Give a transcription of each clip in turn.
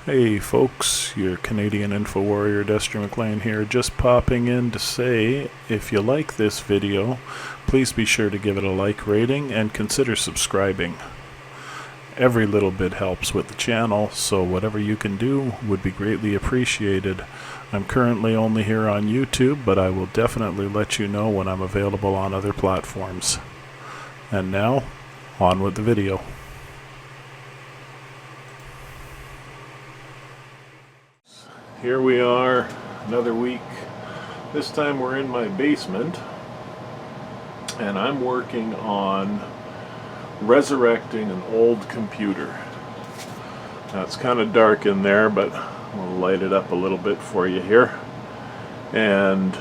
Hey folks, your Canadian Info Warrior Destry McLean here, just popping in to say if you like this video, please be sure to give it a like rating and consider subscribing. Every little bit helps with the channel, so whatever you can do would be greatly appreciated. I'm currently only here on YouTube, but I will definitely let you know when I'm available on other platforms. And now, on with the video. Here we are, another week. This time we're in my basement, and I'm working on resurrecting an old computer. Now it's kind of dark in there, but we'll light it up a little bit for you here. And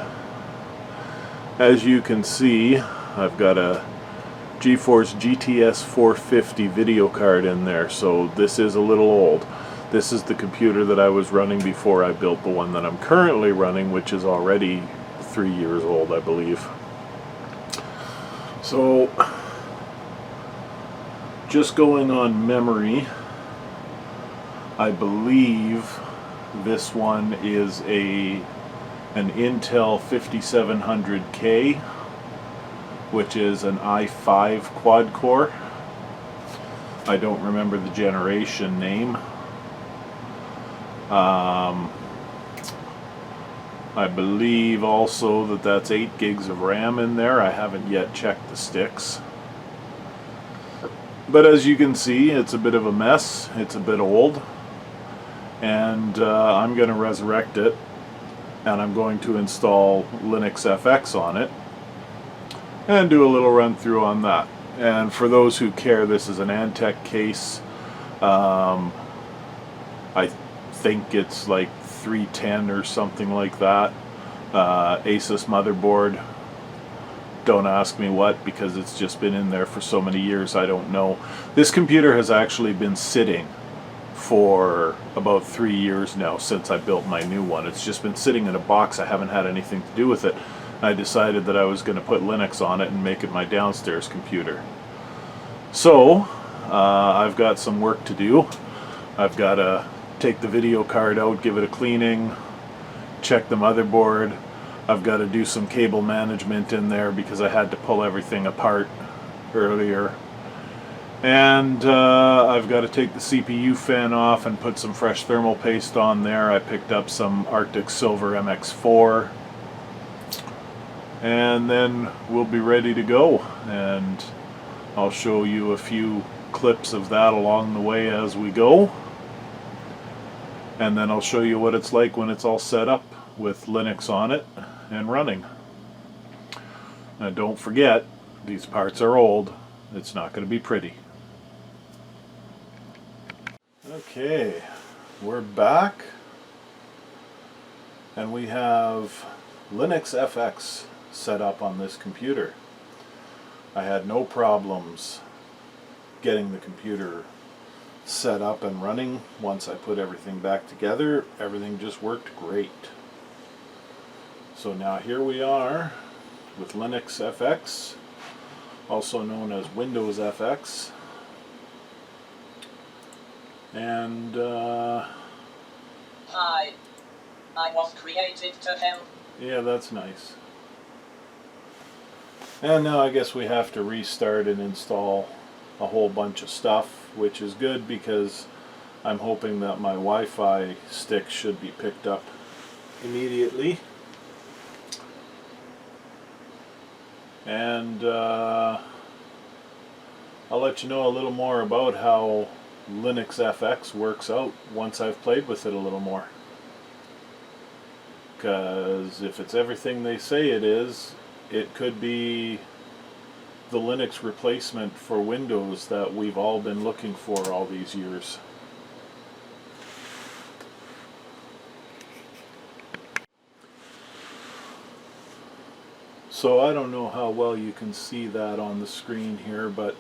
as you can see, I've got a GeForce GTS 450 video card in there, so this is a little old. This is the computer that I was running before I built the one that I'm currently running, which is already 3 years old, I believe. So, just going on memory, I believe this one is an Intel 5700K, which is an i5 quad core. I don't remember the generation name. I believe also that that's 8 gigs of RAM in there. I haven't yet checked the sticks. But as you can see, it's a bit of a mess. It's a bit old. And I'm going to resurrect it. And I'm going to install Linux FX on it. And do a little run through on that. And for those who care, this is an Antec case. I think it's like 310 or something like that. Asus motherboard. Don't ask me what, because it's just been in there for so many years, I don't know. This computer has actually been sitting for about 3 years now since I built my new one. It's just been sitting in a box. I haven't had anything to do with it. I decided that I was going to put Linux on it and make it my downstairs computer. So, I've got some work to do. I've got to take the video card out, give it a cleaning, check the motherboard. I've got to do some cable management in there because I had to pull everything apart earlier. And I've got to take the CPU fan off and put some fresh thermal paste on there. I picked up some Arctic Silver MX4. And then we'll be ready to go. And I'll show you a few clips of that along the way as we go. And then I'll show you what it's like when it's all set up with Linux on it and running. Now don't forget, these parts are old. It's not going to be pretty. Okay, we're back. And we have Linux FX set up on this computer. I had no problems getting the computer set up and running. Once I put everything back together, everything just worked great. So now here we are with Linux FX, also known as Windows FX. And hi, I was created to help. Yeah, that's nice. And now I guess we have to restart and install a whole bunch of stuff, which is good because I'm hoping that my Wi-Fi stick should be picked up immediately. And I'll let you know a little more about how Linux FX works out once I've played with it a little more. Because if it's everything they say it is, it could be the Linux replacement for Windows that we've all been looking for all these years. So I don't know how well you can see that on the screen here, but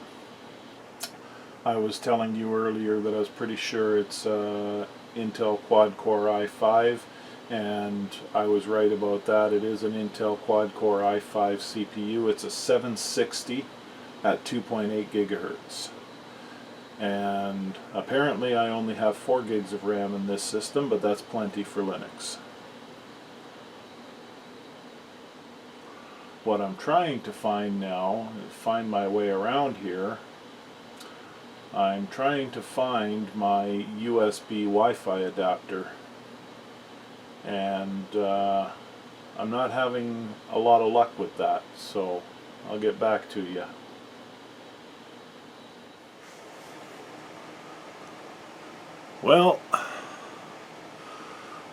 I was telling you earlier that I was pretty sure it's Intel quad-core i5, and I was right about that. It is an Intel quad-core i5 CPU. It's a 760 at 2.8 gigahertz. And apparently I only have 4 gigs of RAM in this system, but that's plenty for Linux. What I'm trying to find now, find my way around here, I'm trying to find my USB Wi-Fi adapter. And I'm not having a lot of luck with that, so I'll get back to you. Well,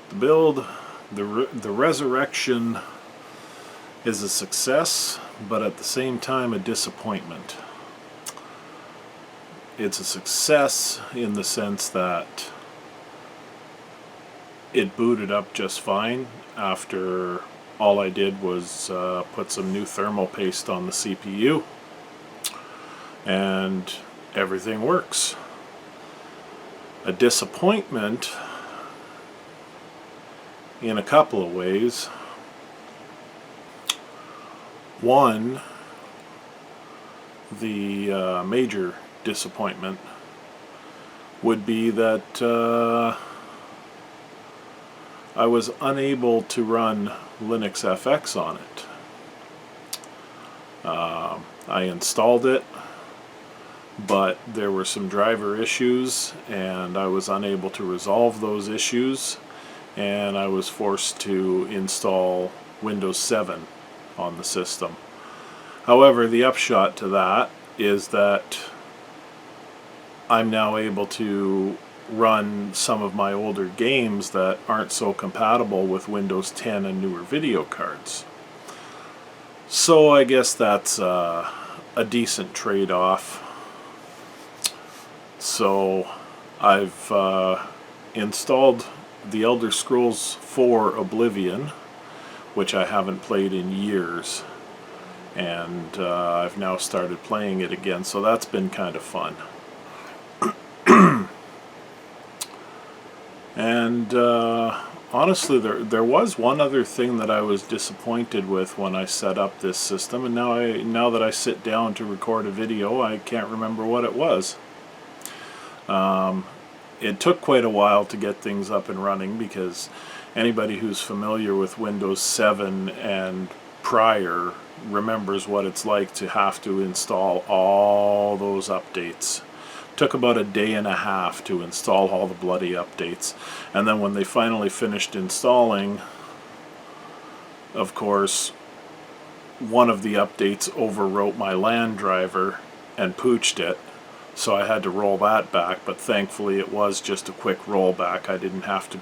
the build, the resurrection is a success, but at the same time a disappointment. It's a success in the sense that it booted up just fine after all I did was put some new thermal paste on the CPU, and everything works. A disappointment in a couple of ways. One, the major disappointment would be that I was unable to run Linux FX on it. I installed it, but there were some driver issues and I was unable to resolve those issues, and I was forced to install Windows 7 on the system. However, the upshot to that is that I'm now able to run some of my older games that aren't so compatible with Windows 10 and newer video cards. So I guess that's a decent trade-off. So I've installed The Elder Scrolls 4 Oblivion, which I haven't played in years, and I've now started playing it again, so that's been kind of fun. And honestly, there was one other thing that I was disappointed with when I set up this system, and now that I sit down to record a video, I can't remember what it was. It took quite a while to get things up and running, because anybody who's familiar with Windows 7 and prior remembers what it's like to have to install all those updates. Took about a day and a half to install all the bloody updates, and then when they finally finished installing, of course, one of the updates overwrote my LAN driver and pooched it, so I had to roll that back, but thankfully it was just a quick rollback. I didn't have to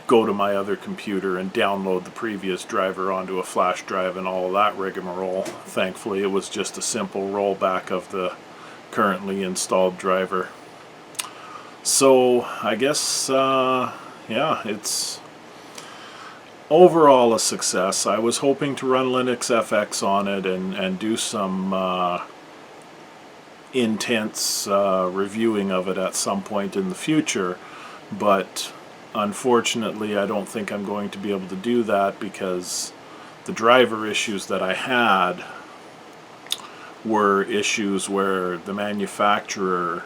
go to my other computer and download the previous driver onto a flash drive and all of that rigmarole. Thankfully it was just a simple rollback of the currently installed driver. So I guess yeah, it's overall a success. I was hoping to run Linux FX on it and do some intense reviewing of it at some point in the future, but unfortunately I don't think I'm going to be able to do that, because the driver issues that I had were issues where the manufacturer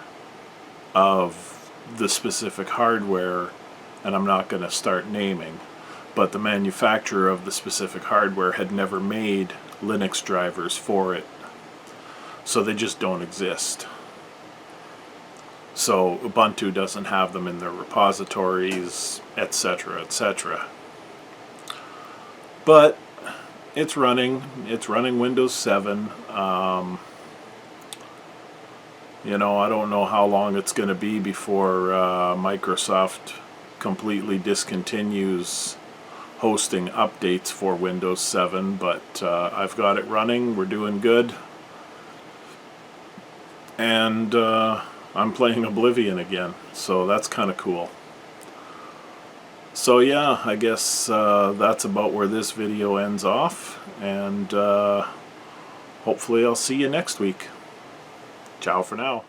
of the specific hardware, and I'm not going to start naming, but the manufacturer of the specific hardware had never made Linux drivers for it, so they just don't exist. So Ubuntu doesn't have them in their repositories, etc., etc. But it's running Windows 7. You know, I don't know how long it's going to be before Microsoft completely discontinues hosting updates for Windows 7, but I've got it running. We're doing good. And I'm playing Oblivion again, so that's kind of cool. So yeah, I guess that's about where this video ends off, and hopefully I'll see you next week. Ciao for now.